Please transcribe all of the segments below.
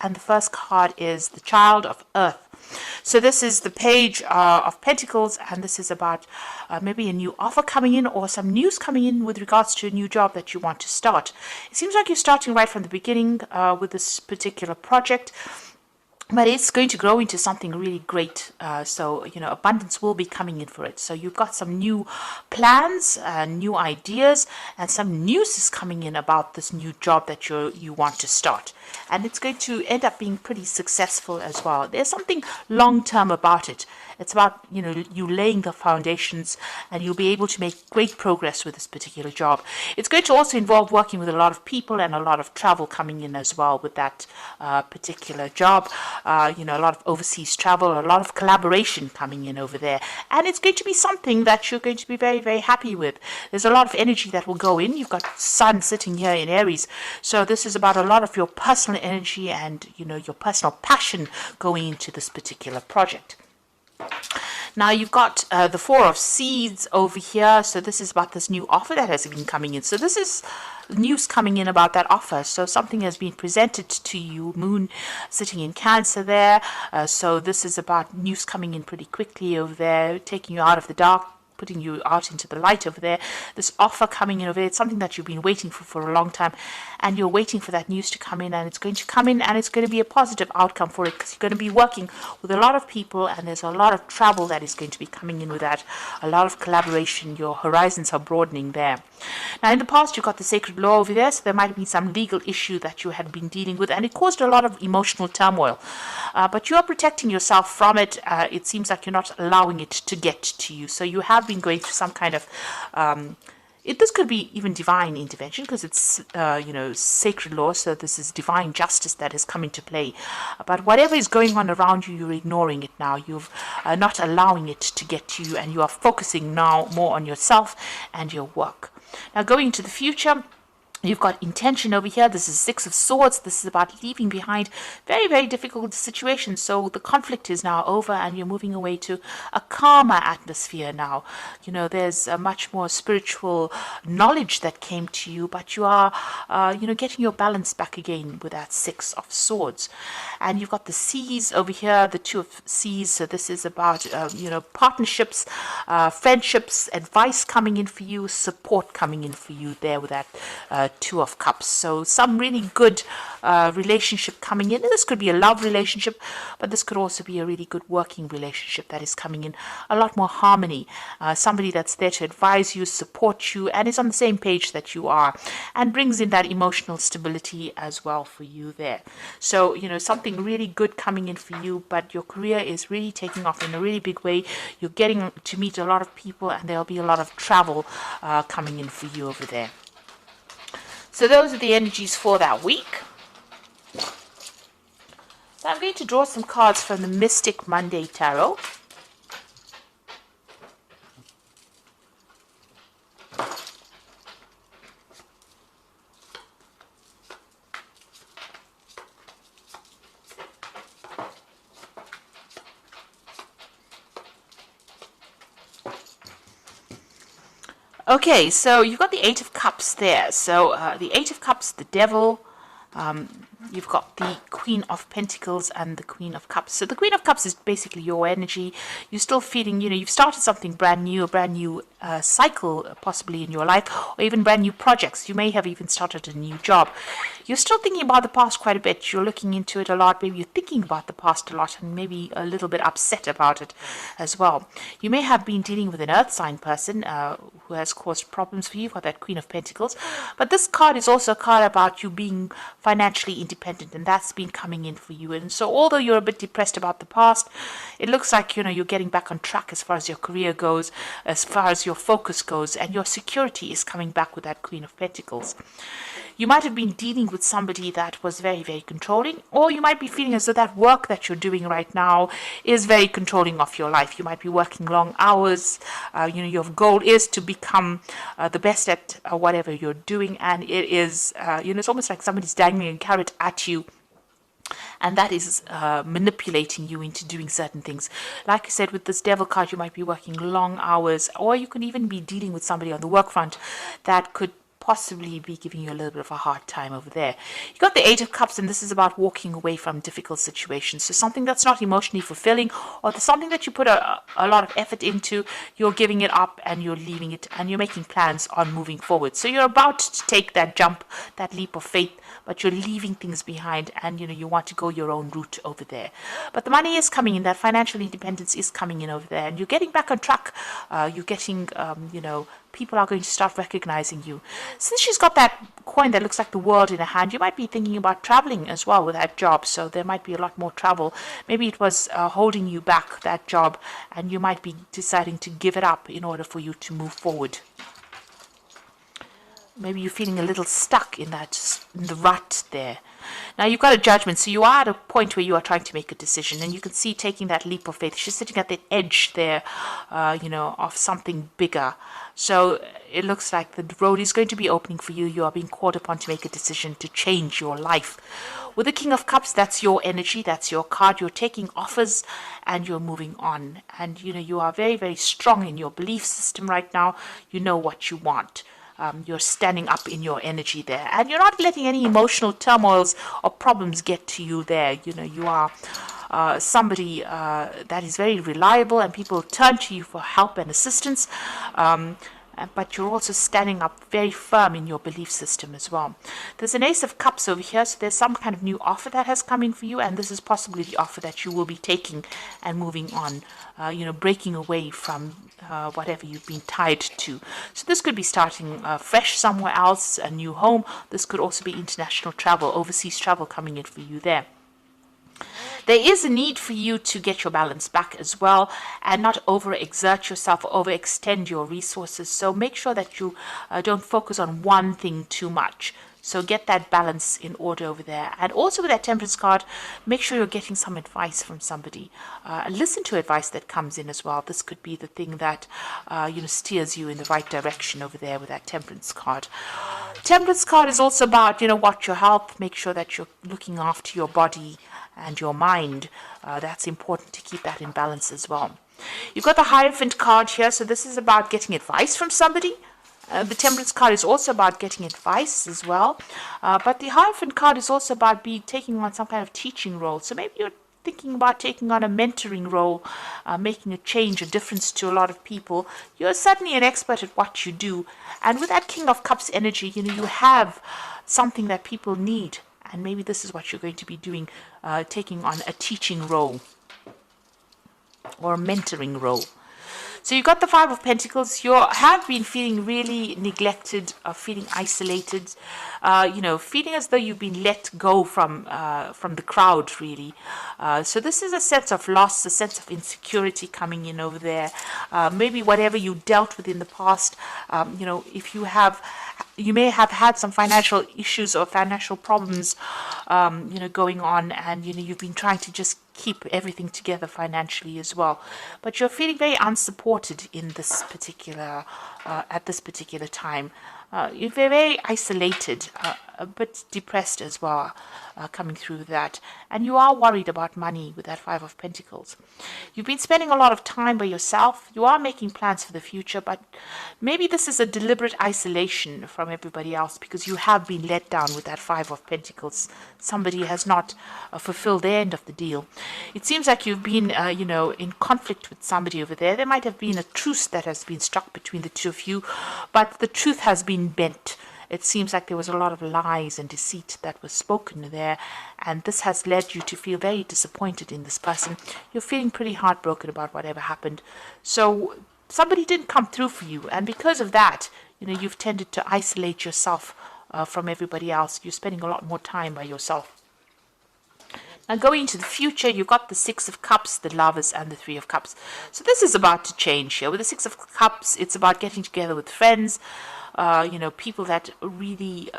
and the first card is the Child of Earth. So this is the Page of Pentacles, and this is about maybe a new offer coming in or some news coming in with regards to a new job that you want to start. It seems like you're starting right from the beginning with this particular project, but it's going to grow into something really great. So, abundance will be coming in for it. So you've got some new plans, new ideas, and some news is coming in about this new job that you want to start. And it's going to end up being pretty successful as well. There's something long-term about it. It's about, you laying the foundations, and you'll be able to make great progress with this particular job. It's going to also involve working with a lot of people and a lot of travel coming in as well with that particular job. A lot of overseas travel, a lot of collaboration coming in over there. And it's going to be something that you're going to be very, very happy with. There's a lot of energy that will go in. You've got Sun sitting here in Aries. So this is about a lot of your personal energy and, your personal passion going into this particular project. Now you've got the Four of Seeds over here. So this is about this new offer that has been coming in. So this is news coming in about that offer. So something has been presented to you. Moon sitting in Cancer there. So this is about news coming in pretty quickly over there, taking you out of the dark, putting you out into the light over there. This offer coming in over there, it's something that you've been waiting for a long time, and you're waiting for that news to come in, and it's going to come in, and it's going to be a positive outcome for it, because you're going to be working with a lot of people, and there's a lot of travel that is going to be coming in with that, a lot of collaboration. Your horizons are broadening there. Now in the past you've got the Sacred Law over there, so there might be some legal issue that you had been dealing with, and it caused a lot of emotional turmoil, but you are protecting yourself from it. It seems like you're not allowing it to get to you, so you have been going through some kind of this could be even divine intervention, because it's sacred law, so this is divine justice that has come into play. But whatever is going on around you, you're ignoring it now. You're not allowing it to get to you, and you are focusing now more on yourself and your work. Now going into the future, you've got intention over here. This is Six of Swords. This is about leaving behind very, very difficult situations. So the conflict is now over, and you're moving away to a calmer atmosphere now. There's a much more spiritual knowledge that came to you, but you are, getting your balance back again with that Six of Swords. And you've got the Seas over here, the Two of Seas. So this is about, partnerships, friendships, advice coming in for you, support coming in for you there with that Two of Cups. So some really good relationship coming in. This could be a love relationship, but this could also be a really good working relationship that is coming in. A lot more harmony. Somebody that's there to advise you, support you, and is on the same page that you are, and brings in that emotional stability as well for you there. So, something really good coming in for you, but your career is really taking off in a really big way. You're getting to meet a lot of people, and there'll be a lot of travel coming in for you over there. So those are the energies for that week. So I'm going to draw some cards from the Mystic Monday Tarot. Okay, so you've got the Eight of Cups there. So the Eight of Cups, the Devil. You've got the Queen of Pentacles and the Queen of Cups. So the Queen of Cups is basically your energy. You're still feeling, you've started something brand new, a brand new cycle possibly in your life, or even brand new projects. You may have even started a new job. You're still thinking about the past quite a bit. You're looking into it a lot. Maybe you're thinking about the past a lot, and maybe a little bit upset about it as well. You may have been dealing with an earth sign person who has caused problems for you. You've got that Queen of Pentacles. But this card is also a card about you being financially independent, and that's been coming in for you. And so although you're a bit depressed about the past, it looks like you're getting back on track as far as your career goes, as far as your focus goes, and your security is coming back with that Queen of Pentacles. You might have been dealing with somebody that was very, very controlling, or you might be feeling as though that work that you're doing right now is very controlling of your life. You might be working long hours. Your goal is to become the best at whatever you're doing, and it is, it's almost like somebody's dangling a carrot at you, and that is manipulating you into doing certain things. Like I said, with this Devil card, you might be working long hours, or you could even be dealing with somebody on the work front that could possibly be giving you a little bit of a hard time over there. You got the Eight of Cups, and this is about walking away from difficult situations. So something that's not emotionally fulfilling, or something that you put a lot of effort into, you're giving it up and you're leaving it, and you're making plans on moving forward. So you're about to take that jump, that leap of faith, but you're leaving things behind, and you want to go your own route over there. But the money is coming in, that financial independence is coming in over there, and you're getting back on track. You're getting, people are going to start recognizing you. Since she's got that coin that looks like the world in her hand, you might be thinking about traveling as well with that job. So there might be a lot more travel. Maybe it was holding you back, that job, and you might be deciding to give it up in order for you to move forward. Maybe you're feeling a little stuck in the rut there. Now you've got a judgment, so you are at a point where you are trying to make a decision, and you can see taking that leap of faith. She's sitting at the edge there, of something bigger. So it looks like the road is going to be opening for you. You are being called upon to make a decision to change your life. With the King of Cups, that's your energy, that's your card. You're taking offers and you're moving on. And, you are very, very strong in your belief system right now. You know what you want. You're standing up in your energy there, and you're not letting any emotional turmoils or problems get to you there. You are somebody that is very reliable, and people turn to you for help and assistance. But you're also standing up very firm in your belief system as well. There's an Ace of Cups over here, so there's some kind of new offer that has come in for you, and this is possibly the offer that you will be taking and moving on, breaking away from whatever you've been tied to. So this could be starting fresh somewhere else, a new home. This could also be international travel, overseas travel coming in for you there. There is a need for you to get your balance back as well, and not overexert yourself, overextend your resources. So make sure that you don't focus on one thing too much. So get that balance in order over there. And also with that Temperance card, make sure you're getting some advice from somebody. Listen to advice that comes in as well. This could be the thing that steers you in the right direction over there with that Temperance card. Temperance card is also about, watch your health. Make sure that you're looking after your body and your mind. That's important to keep that in balance as well. You've got the Hierophant card here, so this is about getting advice from somebody. The Temperance card is also about getting advice as well, but the Hierophant card is also about taking on some kind of teaching role. So maybe you're thinking about taking on a mentoring role, making a change, a difference to a lot of people. You're certainly an expert at what you do, and with that King of Cups energy, you have something that people need. And maybe this is what you're going to be doing, taking on a teaching role or a mentoring role. So you've got the Five of Pentacles. You have been feeling really neglected, feeling isolated, feeling as though you've been let go from the crowd, really. So this is a sense of loss, a sense of insecurity coming in over there. Maybe whatever you dealt with in the past, if you may have had some financial issues or financial problems, going on, and you've been trying to just keep everything together financially as well, but you're feeling very unsupported in this particular at this particular time. You're very isolated, but depressed as well, coming through that. And you are worried about money with that Five of Pentacles. You've been spending a lot of time by yourself. You are making plans for the future, but maybe this is a deliberate isolation from everybody else because you have been let down with that Five of Pentacles. Somebody has not fulfilled their end of the deal. It seems like you've been, in conflict with somebody over there. There might have been a truce that has been struck between the two of you, but the truth has been bent. It seems like there was a lot of lies and deceit that was spoken there, and this has led you to feel very disappointed in this person. You're feeling pretty heartbroken about whatever happened. So somebody didn't come through for you, and because of that, you've tended to isolate yourself from everybody else. You're spending a lot more time by yourself. Now going into the future, you've got the Six of Cups, the Lovers, and the Three of Cups. So this is about to change here. With the Six of Cups, it's about getting together with friends, people that really,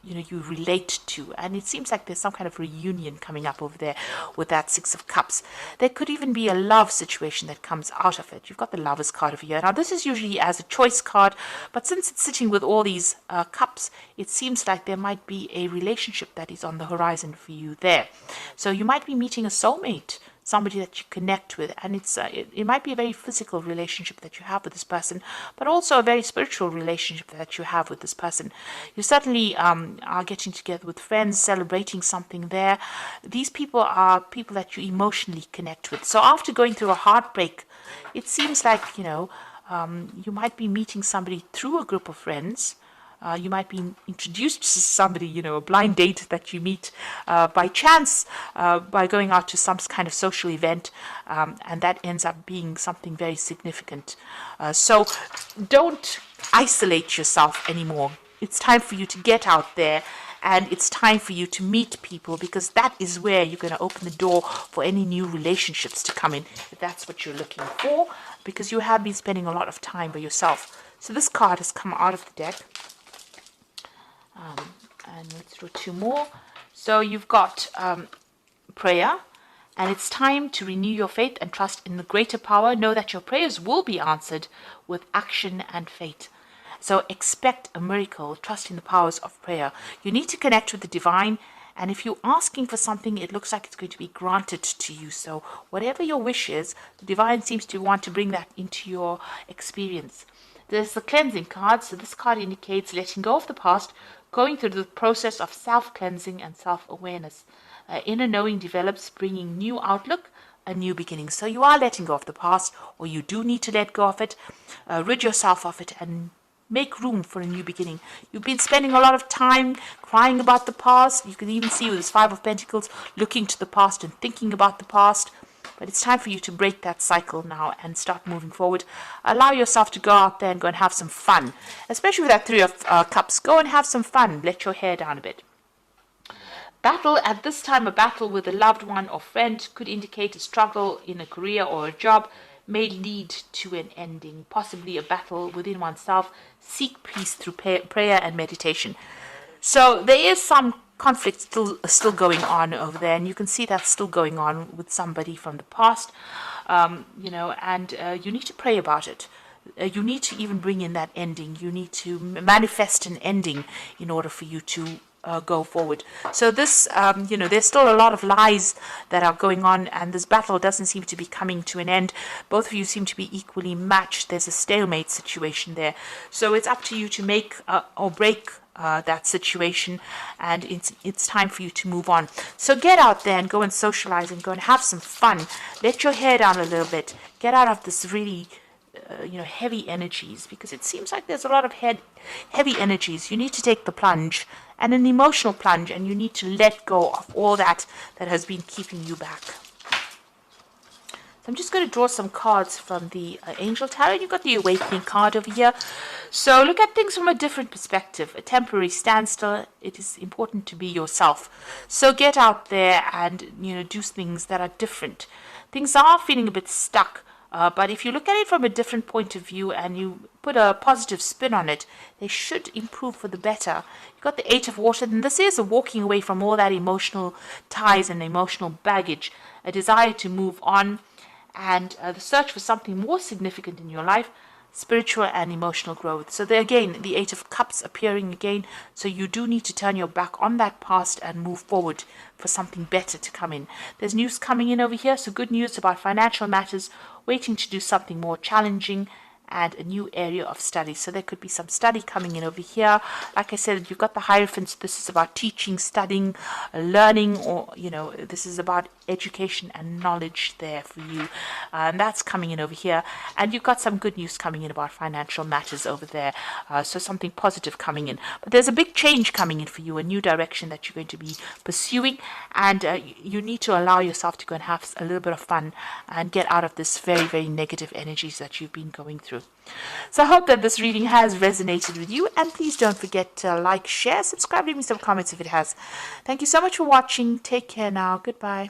you relate to. And it seems like there's some kind of reunion coming up over there with that Six of Cups. There could even be a love situation that comes out of it. You've got the Lovers card over here. Now, this is usually as a choice card, but since it's sitting with all these cups, it seems like there might be a relationship that is on the horizon for you there. So you might be meeting a soulmate. somebody that you connect with, and it might be a very physical relationship that you have with this person, but also a very spiritual relationship that you have with this person. You certainly are getting together with friends, celebrating something there. These people are people that you emotionally connect with. So after going through a heartbreak, it seems like, you might be meeting somebody through a group of friends. You might be introduced to somebody, a blind date that you meet by chance, by going out to some kind of social event, and that ends up being something very significant. So don't isolate yourself anymore. It's time for you to get out there, and it's time for you to meet people, because that is where you're going to open the door for any new relationships to come in, if that's what you're looking for, because you have been spending a lot of time by yourself. So this card has come out of the deck. And let's do 2 more. So you've got prayer, and it's time to renew your faith and trust in the greater power. Know that your prayers will be answered with action and faith. So expect a miracle. Trust in the powers of prayer. You need to connect with the divine, and if you're asking for something, it looks like it's going to be granted to you. So whatever your wish is, the divine seems to want to bring that into your experience. There's the cleansing card. So this card indicates letting go of the past, going through the process of self-cleansing and self-awareness. Inner knowing develops, bringing new outlook, a new beginning. So you are letting go of the past, or you do need to let go of it, rid yourself of it, and make room for a new beginning. You've been spending a lot of time crying about the past. You can even see with this 5 of Pentacles, looking to the past and thinking about the past. But it's time for you to break that cycle now and start moving forward. Allow yourself to go out there and go and have some fun. Especially with that 3 of Cups. Go and have some fun. Let your hair down a bit. Battle. At this time, a battle with a loved one or friend could indicate a struggle in a career or a job, may lead to an ending. Possibly a battle within oneself. Seek peace through prayer and meditation. So there is some conflict still going on over there, and you can see that's still going on with somebody from the past, and you need to pray about it. You need to even bring in that ending. You need to manifest an ending in order for you to go forward. So this, there's still a lot of lies that are going on, and this battle doesn't seem to be coming to an end. Both of you seem to be equally matched. There's a stalemate situation there. So it's up to you to make or break that situation, and it's time for you to move on. So get out there and go and socialize and go and have some fun. Let your hair down a little bit. Get out of this really heavy energies, because it seems like there's a lot of heavy energies. You need to take the plunge, and an emotional plunge, and you need to let go of all that has been keeping you back. So I'm just going to draw some cards from the Angel Tarot. You've got the Awakening card over here. So look at things from a different perspective. A temporary standstill. It is important to be yourself. So get out there and do things that are different. Things are feeling a bit stuck. But if you look at it from a different point of view and you put a positive spin on it, they should improve for the better. You've got the 8 of Water, and this is a walking away from all that emotional ties and emotional baggage, a desire to move on, and the search for something more significant in your life, spiritual and emotional growth. So there again, the 8 of Cups appearing again. So you do need to turn your back on that past and move forward for something better to come in. There's news coming in over here. So good news about financial matters, waiting to do something more challenging, and a new area of study. So there could be some study coming in over here. Like I said, you've got the Hierophant. This is about teaching, studying, learning, or, this is about education and knowledge there for you. And that's coming in over here. And you've got some good news coming in about financial matters over there. So something positive coming in. But there's a big change coming in for you, a new direction that you're going to be pursuing. And you need to allow yourself to go and have a little bit of fun and get out of this very, very negative energies that you've been going through. So I hope that this reading has resonated with you, and please don't forget to like, share, subscribe, leave me some comments if it has. Thank you so much for watching. Take care now. Goodbye.